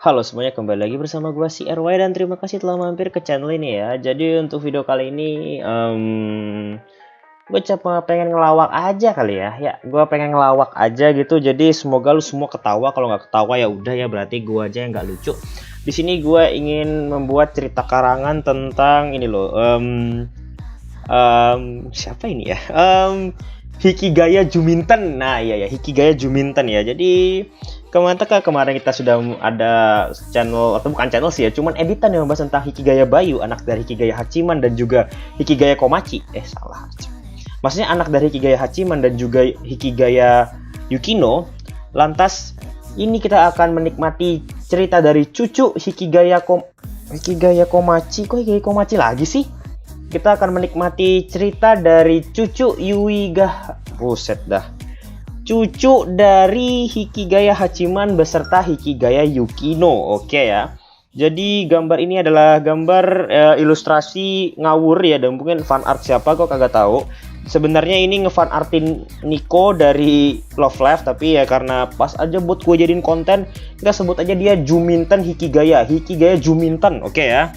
Halo semuanya, kembali lagi bersama gua si RY dan terima kasih telah mampir ke channel ini ya. Jadi untuk video kali ini gue cuma pengen ngelawak aja kali ya. Ya, gue pengen ngelawak aja gitu. Jadi semoga lu semua ketawa. Kalau nggak ketawa ya udah ya, berarti gua aja yang nggak lucu. Di sini gue ingin membuat cerita karangan tentang ini loh. Siapa ini ya? Hikigaya Juminten. Nah, iya ya, Hikigaya Juminten ya. Jadi kemarin kita sudah ada channel, atau bukan channel sih ya, cuman editan yang membahas tentang Hikigaya Bayu, anak dari Hikigaya Hachiman dan juga Hikigaya Komachi. Salah. Maksudnya anak dari Hikigaya Hachiman dan juga Hikigaya Yukino. Lantas ini kita akan menikmati cerita dari cucu Hikigaya Komachi. Kok Hikigaya Komachi lagi sih? Kita akan menikmati cerita dari cucu Buset dah. Cucu dari Hikigaya Hachiman beserta Hikigaya Yukino. Oke ya. Jadi gambar ini adalah gambar ilustrasi ngawur ya, dan mungkin fan art siapa kok kagak tahu. Sebenarnya ini ngefan artin Nico dari Love Live, tapi ya karena pas aja buat gue jadiin konten, kita sebut aja dia Juminten Hikigaya Juminten. Oke ya.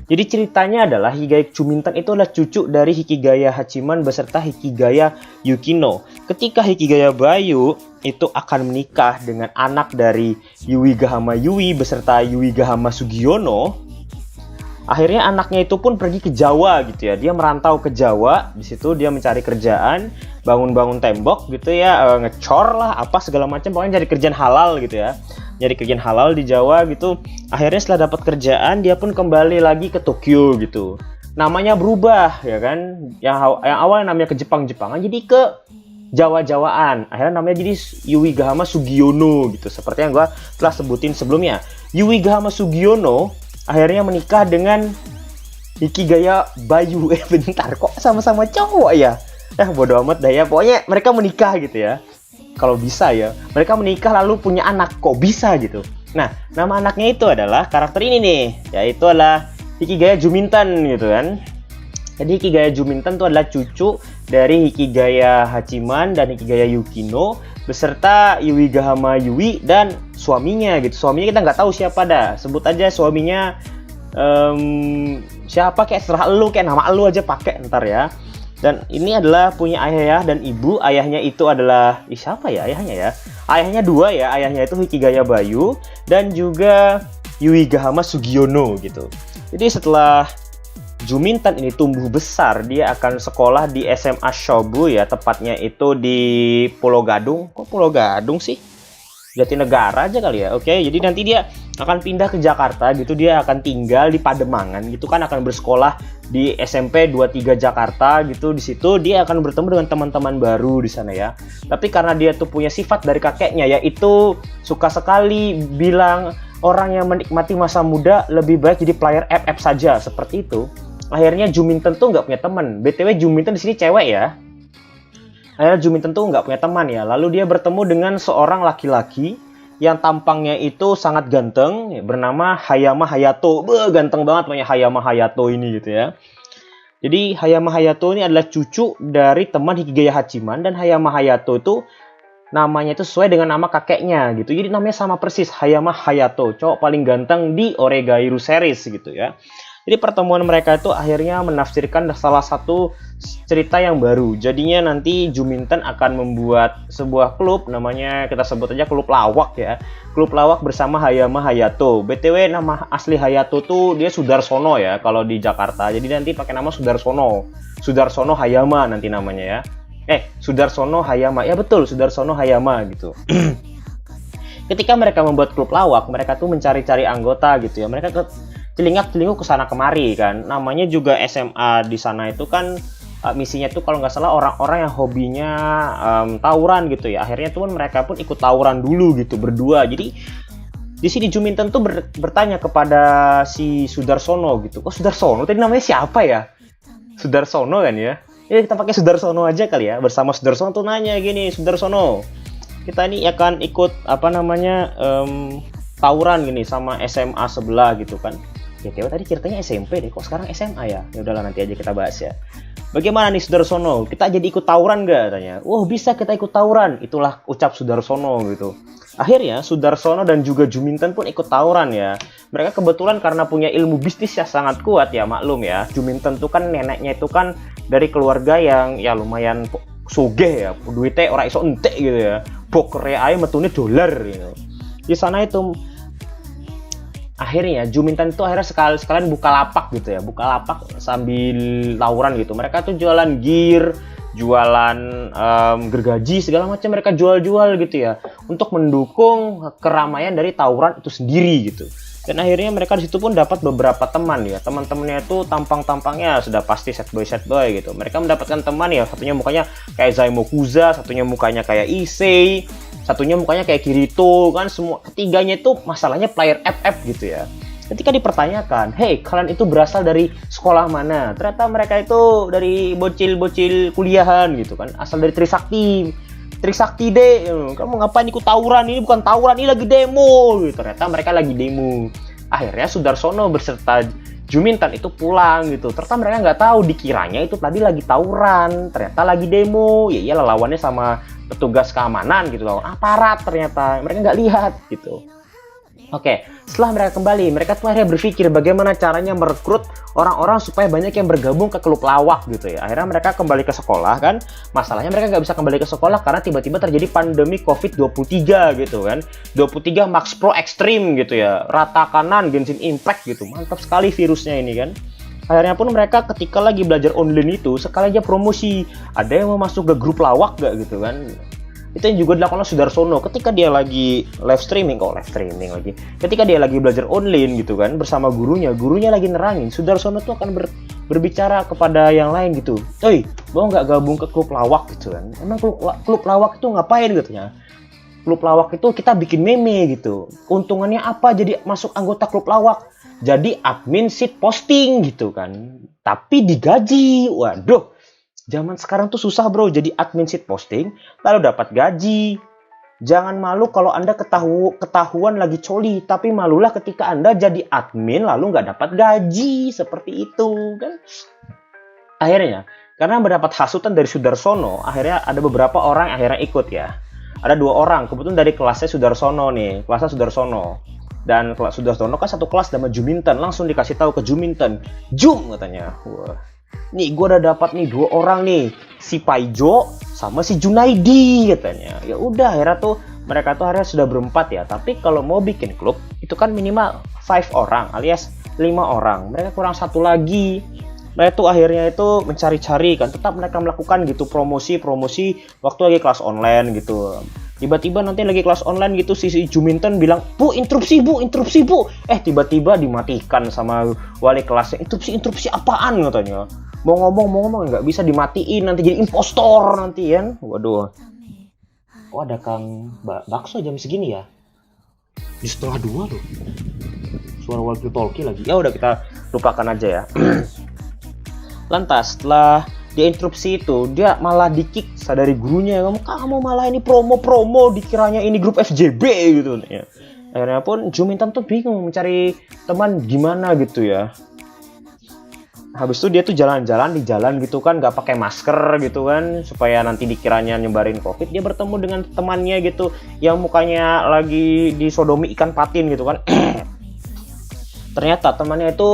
Jadi ceritanya adalah Hikigaya Juminten itu adalah cucu dari Hikigaya Hachiman beserta Hikigaya Yukino. Ketika Hikigaya Bayu itu akan menikah dengan anak dari Yuigahama Yui beserta Yuigahama Sugiono, akhirnya anaknya itu pun pergi ke Jawa gitu ya. Dia merantau ke Jawa, di situ dia mencari kerjaan, bangun-bangun tembok gitu ya, ngecor lah apa segala macam, pokoknya cari kerjaan halal gitu ya. Nyari kerjaan halal di Jawa gitu. Akhirnya setelah dapat kerjaan dia pun kembali lagi ke Tokyo gitu. Namanya berubah ya kan. Yang awalnya namanya ke Jepang-Jepangan jadi ke Jawa-Jawaan. Akhirnya namanya jadi Yuigahama Sugiono gitu. Seperti yang gua telah sebutin sebelumnya. Yuigahama Sugiono akhirnya menikah dengan Hikigaya Bayu. Bentar, kok sama-sama cowok ya? Bodo amat dah ya. Pokoknya mereka menikah gitu ya. Kalau bisa ya, mereka menikah lalu punya anak, kok bisa gitu. Nah, nama anaknya itu adalah karakter ini nih, yaitu adalah Hikigaya Juminten gitu kan. Jadi Hikigaya Juminten itu adalah cucu dari Hikigaya Hachiman dan Hikigaya Yukino beserta Yuigahama Yui dan suaminya gitu. Suaminya kita nggak tahu siapa dah, sebut aja suaminya siapa, kayak serah lu, kayak nama lu aja pakai ntar ya. Dan ini adalah punya ayah dan ibu. Ayahnya itu adalah siapa ya ayahnya ya? Ayahnya dua ya. Ayahnya itu Hikigaya Bayu dan juga Yuigahama Sugiono gitu. Jadi setelah Juminten ini tumbuh besar, dia akan sekolah di SMA Shobu ya, tepatnya itu di Pulau Gadung. Kok Pulau Gadung sih? Jatinegara aja kali ya. Oke, jadi nanti dia akan pindah ke Jakarta gitu. Dia akan tinggal di Pademangan gitu kan, akan bersekolah di SMP 23 Jakarta gitu. Di situ dia akan bertemu dengan teman-teman baru di sana ya. Tapi karena dia tuh punya sifat dari kakeknya, yaitu suka sekali bilang orang yang menikmati masa muda lebih baik jadi player FF saja, seperti itu. Akhirnya Juminten tuh nggak punya teman. BTW Juminten di sini cewek ya. Akhirnya Juminten tuh nggak punya teman ya. Lalu dia bertemu dengan seorang laki-laki yang tampangnya itu sangat ganteng, bernama Hayama Hayato. Ganteng banget punya Hayama Hayato ini gitu ya. Jadi Hayama Hayato ini adalah cucu dari teman Hikigaya Hachiman, dan Hayama Hayato itu namanya itu sesuai dengan nama kakeknya gitu. Jadi namanya sama persis, Hayama Hayato, cowok paling ganteng di Oregairu series gitu ya. Jadi pertemuan mereka itu akhirnya menafsirkan salah satu cerita yang baru. Jadinya nanti Juminten akan membuat sebuah klub, namanya kita sebut aja klub lawak ya. Klub lawak bersama Hayama Hayato. BTW nama asli Hayato tuh dia Sudarsono ya kalau di Jakarta. Jadi nanti pakai nama Sudarsono. Sudarsono Hayama nanti namanya ya. Sudarsono Hayama. Ya betul, Sudarsono Hayama gitu. Ketika mereka membuat klub lawak, mereka tuh mencari-cari anggota gitu ya. Mereka celingak-celinguk ke sana kemari kan. Namanya juga SMA di sana itu kan misinya tuh kalau nggak salah orang-orang yang hobinya tawuran gitu ya. Akhirnya tuh mereka pun ikut tawuran dulu gitu berdua. Jadi di sini Juminten tuh bertanya kepada si Sudarsono gitu. Kok Sudarsono? Tadi namanya siapa ya? Sudarsono kan ya? Ya kita pakai Sudarsono aja kali ya. Bersama Sudarsono tuh nanya gini, Sudarsono, kita ini akan ikut tawuran gini sama SMA sebelah gitu kan. Ya tadi ceritanya SMP deh, kok sekarang SMA ya? Ya udahlah nanti aja kita bahas ya. Bagaimana nih Sudarsono? Kita jadi ikut tawuran nggak? Tanya. Bisa kita ikut tawuran. Itulah ucap Sudarsono gitu. Akhirnya Sudarsono dan juga Juminten pun ikut tawuran ya. Mereka kebetulan karena punya ilmu bisnis yang sangat kuat ya, maklum ya. Juminten tuh kan neneknya itu kan dari keluarga yang ya lumayan sugih ya, duitnya ora iso entek gitu ya. Bokere ae metune dolar gitu. Di sana itu akhirnya Juminten itu akhirnya sekalian buka lapak gitu ya, buka lapak sambil tawuran gitu. Mereka tuh jualan gear, jualan gergaji segala macam, mereka jual-jual gitu ya untuk mendukung keramaian dari tawuran itu sendiri gitu. Dan akhirnya mereka di situ pun dapat beberapa teman ya. Teman-temannya itu tampang-tampangnya sudah pasti set boy gitu. Mereka mendapatkan teman ya, satunya mukanya kayak Zaimokuza, satunya mukanya kayak Issei, satunya mukanya kayak Kirito kan, semua ketiganya itu masalahnya player FF gitu ya. Ketika dipertanyakan, hey kalian itu berasal dari sekolah mana? Ternyata mereka itu dari bocil-bocil kuliahan gitu kan, asal dari Trisakti. Trisakti deh, kamu ngapain ikut tawuran? Ini bukan tawuran, ini lagi demo gitu. Ternyata mereka lagi demo. Akhirnya Sudarsono beserta Juminten itu pulang gitu. Ternyata mereka nggak tahu, dikiranya itu tadi lagi tawuran, ternyata lagi demo. Ya iyalah, lawannya sama petugas keamanan gitu, lawan aparat ternyata. Mereka nggak lihat gitu. Oke, setelah mereka kembali, mereka tuh akhirnya berpikir bagaimana caranya merekrut orang-orang supaya banyak yang bergabung ke klub lawak gitu ya. Akhirnya mereka kembali ke sekolah kan. Masalahnya mereka nggak bisa kembali ke sekolah karena tiba-tiba terjadi pandemi COVID-23 gitu kan. 23 Max Pro Extreme gitu ya. Rata kanan, Genshin Impact gitu. Mantap sekali virusnya ini kan. Akhirnya pun mereka ketika lagi belajar online itu, sekali aja promosi. Ada yang mau masuk ke grup lawak gak gitu kan. Itu yang juga dilakukan oleh Sudarsono ketika dia lagi live streaming lagi. Ketika dia lagi belajar online gitu kan bersama gurunya lagi nerangin, Sudarsono tuh akan berbicara kepada yang lain gitu. "Oi, mau nggak gabung ke klub lawak?" gitu kan. Emang klub lawak itu ngapain gitu ya? Klub lawak itu kita bikin meme gitu. Keuntungannya apa jadi masuk anggota klub lawak? Jadi admin sheet posting gitu kan. Tapi digaji. Waduh. Zaman sekarang tuh susah bro, jadi admin sheet posting, lalu dapat gaji. Jangan malu kalau Anda ketahuan lagi coli, tapi malulah ketika Anda jadi admin lalu nggak dapat gaji, seperti itu kan. Akhirnya, karena mendapat hasutan dari Sudarsono, akhirnya ada beberapa orang yang akhirnya ikut ya. Ada 2 orang, kebetulan dari kelasnya Sudarsono nih, kelasnya Sudarsono. Dan kelas Sudarsono kan satu kelas sama Juminten, langsung dikasih tahu ke Juminten, "Jum," katanya. Wah. Nih gue udah dapat nih 2 orang nih, si Paijo sama si Junaidi katanya. Ya udah akhirnya tuh mereka tuh akhirnya sudah berempat ya. Tapi kalau mau bikin klub itu kan minimal 5 orang alias 5 orang. Mereka kurang satu lagi. Mereka tuh akhirnya itu mencari-cari kan, tetap mereka melakukan gitu promosi waktu lagi kelas online gitu. Tiba-tiba nanti lagi kelas online gitu si Juminten bilang, Bu, interupsi bu. Tiba-tiba dimatikan sama wali kelasnya. Interupsi apaan katanya. Mau ngomong nggak bisa dimatiin, nanti jadi impostor nanti kan. Waduh. Kok ada Kang Bakso jam segini ya? Di 1:30 loh. Suara walkie-talkie lagi. Ya udah kita lupakan aja ya. Lantas setelah dia interupsi itu, dia malah di-kick dari gurunya. Kamu malah ini promo dikiranya ini grup FJB gitu ya. Akhirnya pun Juminten tuh bingung mencari teman gimana gitu ya. Habis itu dia tuh jalan-jalan di jalan gitu kan, nggak pakai masker gitu kan, supaya nanti dikiranya nyebarin COVID. Dia bertemu dengan temannya gitu, yang mukanya lagi disodomi ikan patin gitu kan. Ternyata temannya itu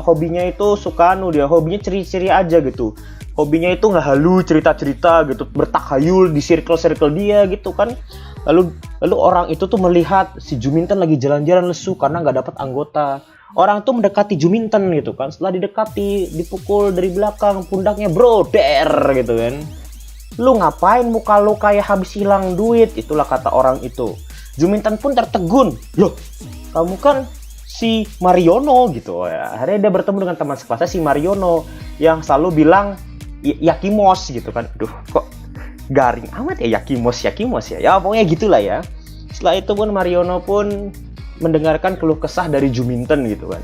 hobinya itu suka hobinya ciri-ciri aja gitu. Hobinya itu nggak halu cerita-cerita gitu, bertakhayul di circle dia gitu kan. Lalu orang itu tuh melihat si Juminten lagi jalan-jalan lesu karena nggak dapat anggota. Orang tuh mendekati Juminten gitu kan. Setelah didekati, dipukul dari belakang pundaknya, "Bro, der," gitu kan. "Lu ngapain muka lu kayak habis hilang duit?" Itulah kata orang itu. Juminten pun tertegun. "Loh, kamu kan si Mariono," gitu ya. Akhirnya dia bertemu dengan teman sekelasnya si Mariono yang selalu bilang Yakimos gitu kan. Duh, kok garing amat ya Yakimos ya. Ya pokoknya gitulah ya. Setelah itu pun Mariono pun mendengarkan keluh kesah dari Juminten gitu kan.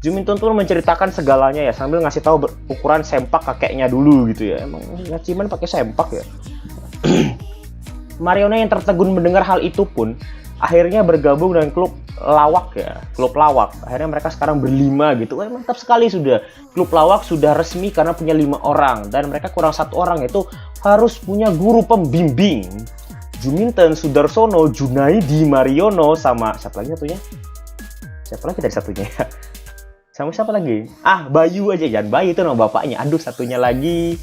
Juminten pun menceritakan segalanya ya, sambil ngasih tahu ukuran sempak kakeknya dulu gitu ya. Emang Yachiman pakai sempak ya. Mariono yang tertegun mendengar hal itu pun akhirnya bergabung dengan klub lawak ya, klub lawak. Akhirnya mereka sekarang berlima gitu. Mantap sekali sudah. Klub lawak sudah resmi karena punya 5 orang dan mereka kurang 1 orang, itu harus punya guru pembimbing. Juminten, Sudarsono, Junaidi, Mariono, sama siapa lagi satunya? Siapa lagi dari satunya? Sama siapa lagi? Bayu aja, jangan Bayu itu nama bapaknya. Aduh, satunya lagi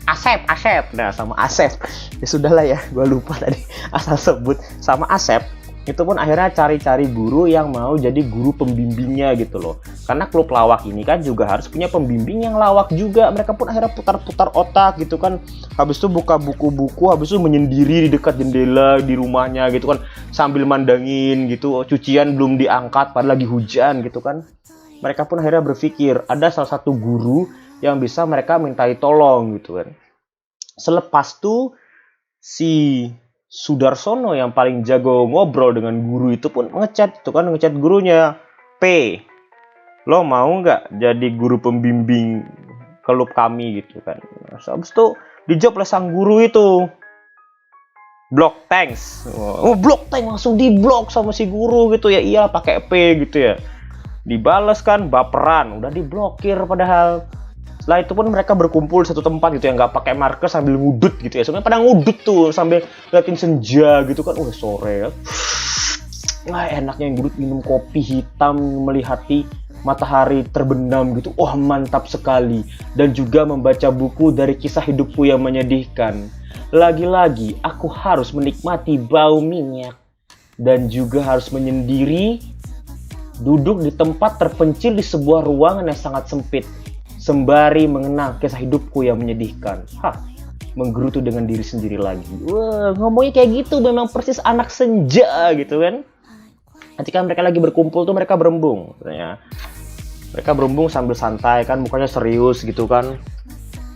Asep. Nah, sama Asep. Ya sudahlah ya, gue lupa tadi asal sebut. Sama Asep, itu pun akhirnya cari-cari guru yang mau jadi guru pembimbingnya gitu loh. Karena klub lawak ini kan juga harus punya pembimbing yang lawak juga. Mereka pun akhirnya putar-putar otak gitu kan. Habis itu buka buku-buku, habis itu menyendiri di dekat jendela di rumahnya gitu kan. Sambil mandangin gitu, cucian belum diangkat padahal lagi hujan gitu kan. Mereka pun akhirnya berpikir, ada salah satu guru yang bisa mereka mintai tolong gitu kan. Selepas itu si Sudarsono yang paling jago ngobrol dengan guru itu pun ngechat gurunya, P, lo mau nggak jadi guru pembimbing klub kami gitu kan. Habis itu dijawab oleh sang guru itu, block thanks. Block thanks, langsung diblok sama si guru gitu ya. Iya pakai P gitu ya. Dibales kan, baperan, udah diblokir padahal. Setelah itu pun mereka berkumpul di satu tempat gitu ya, nggak pakai marker sambil ngudut gitu ya. Sebenarnya pada ngudut tuh sambil liatin senja gitu kan. Sore ya. Wah, enaknya ngudut minum kopi hitam melihati matahari terbenam gitu. Mantap sekali. Dan juga membaca buku dari kisah hidupku yang menyedihkan. Lagi-lagi aku harus menikmati bau minyak dan juga harus menyendiri duduk di tempat terpencil di sebuah ruangan yang sangat sempit sembari mengenang kisah hidupku yang menyedihkan. Menggerutu dengan diri sendiri lagi. Wah, ngomongnya kayak gitu, memang persis anak senja gitu kan. Ketika mereka lagi berkumpul tuh mereka berembung. Mereka berembung sambil santai kan, mukanya serius gitu kan.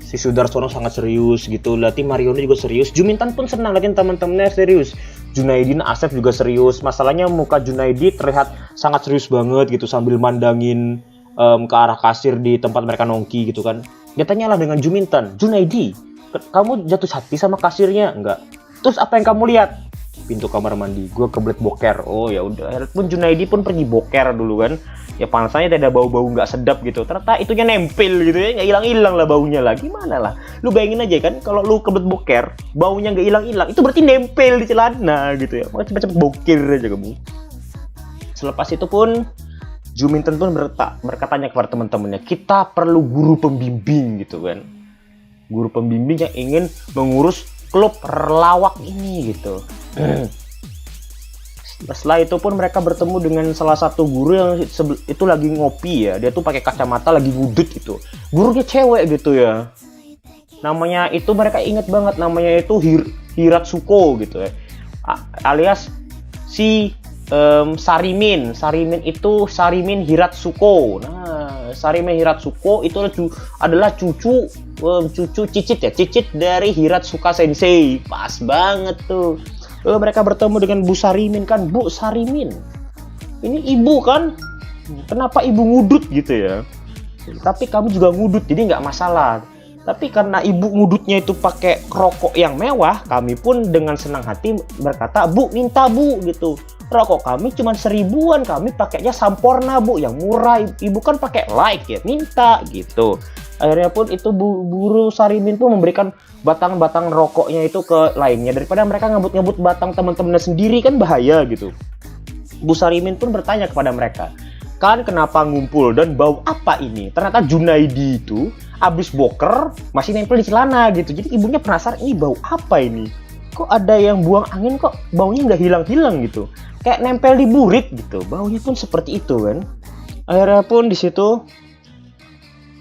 Si Sudarsono sangat serius gitu, liatin Mariono juga serius. Juminten pun senang liatin teman-temannya serius. Junaidi, Asep juga serius. Masalahnya muka Junaidi terlihat sangat serius banget gitu sambil mandangin ke arah kasir di tempat mereka nongki gitu kan. Dia tanyalah dengan Juminten, Junaidi, kamu jatuh hati sama kasirnya? Enggak. Terus apa yang kamu lihat? Pintu kamar mandi, gue kebelet boker. Ya udah. Akhirnya pun Junaidi pun pergi boker dulu kan. Ya panasnya tidak ada bau-bau nggak sedap gitu. Ternyata itunya nempel gitu ya, nggak hilang-hilang lah baunya lah. Gimana lah? Lu bayangin aja kan, kalau lu kebelet boker, baunya nggak hilang-hilang, itu berarti nempel di celana gitu ya. Makanya cepet-cepet boker aja kamu. Selepas itu pun Juminten pun berkatanya kepada teman-temannya, kita perlu guru pembimbing gitu kan. Guru pembimbing yang ingin mengurus klub lawak ini gitu. Setelah itu pun mereka bertemu dengan salah satu guru yang itu lagi ngopi ya. Dia tuh pakai kacamata lagi ngudut gitu. Gurunya cewek gitu ya. Namanya itu mereka inget banget, namanya itu Hiratsuko gitu ya. Alias si Sarimin itu Sarimin Hiratsuko. Nah, Sarimin Hiratsuko itu adalah cucu cicit dari Hiratsuka Sensei. Pas banget tuh. Mereka bertemu dengan Bu Sarimin kan. Bu Sarimin, ini ibu kan? Kenapa ibu ngudut gitu ya? Tapi kamu juga ngudut, jadi nggak masalah. Tapi karena ibu ngudutnya itu pakai rokok yang mewah, kami pun dengan senang hati berkata, Bu, minta Bu gitu. Rokok kami cuma 1000-an, kami pakainya Samporna Bu, yang murah. Ibu kan pakai Light ya, minta gitu. Akhirnya pun itu guru Sarimin pun memberikan batang-batang rokoknya itu ke lainnya. Daripada mereka ngebut-ngebut batang teman-temannya sendiri kan bahaya gitu. Bu Sarimin pun bertanya kepada mereka, kan kenapa ngumpul dan bau apa ini? Ternyata Junaidi itu abis boker masih nempel di celana gitu. Jadi ibunya penasaran, ini bau apa ini? Kok ada yang buang angin kok baunya nggak hilang-hilang gitu? Kayak nempel di burit gitu. Baunya pun seperti itu kan. Akhirnya pun di situ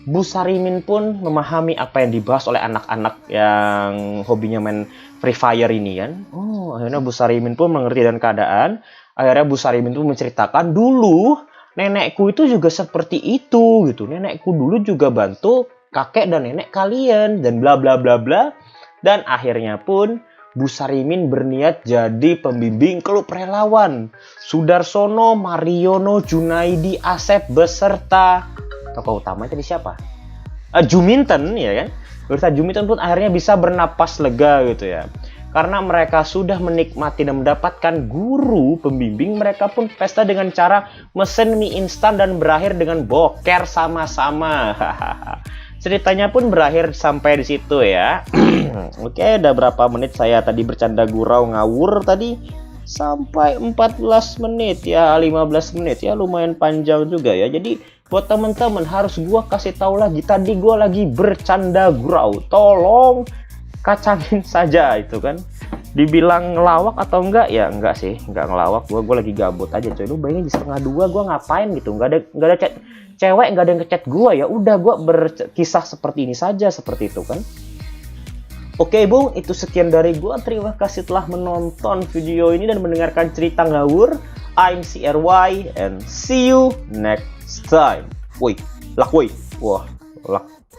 Bu Sarimin pun memahami apa yang dibahas oleh anak-anak yang hobinya main Free Fire ini kan. Akhirnya Bu Sarimin pun mengerti dan keadaan. Akhirnya Bu Sarimin pun menceritakan, dulu nenekku itu juga seperti itu gitu. Nenekku dulu juga bantu kakek dan nenek kalian dan bla bla bla bla. Dan akhirnya pun Bu Sarimin berniat jadi pembimbing klub relawan. Sudarsono, Mariono, Junaidi, Asep beserta tokoh utama tadi siapa? Juminten ya kan. Beserta Juminten pun akhirnya bisa bernapas lega gitu ya. Karena mereka sudah menikmati dan mendapatkan guru pembimbing, mereka pun pesta dengan cara mesen mie instan dan berakhir dengan boker sama-sama. ceritanya pun berakhir sampai di situ ya. Oke, udah berapa menit saya tadi bercanda gurau ngawur tadi? Sampai 14 menit ya, 15 menit ya, lumayan panjang juga ya. Jadi buat teman-teman harus gua kasih tahu lagi, tadi gua lagi bercanda gurau. Tolong kacangin saja itu kan. Dibilang ngelawak atau enggak ya, enggak sih, enggak ngelawak. Gua lagi gabut aja coy. Lu bayangin di 1:30 gua ngapain gitu, nggak ada chat cewek, nggak ada yang ngechat gua, ya udah gua berkisah seperti ini saja, seperti itu kan. Oke Bung, itu sekian dari gua. Terima kasih telah menonton video ini dan mendengarkan cerita ngawur. I'm CRY and see you next time. Woi, lak woi. Wah, lak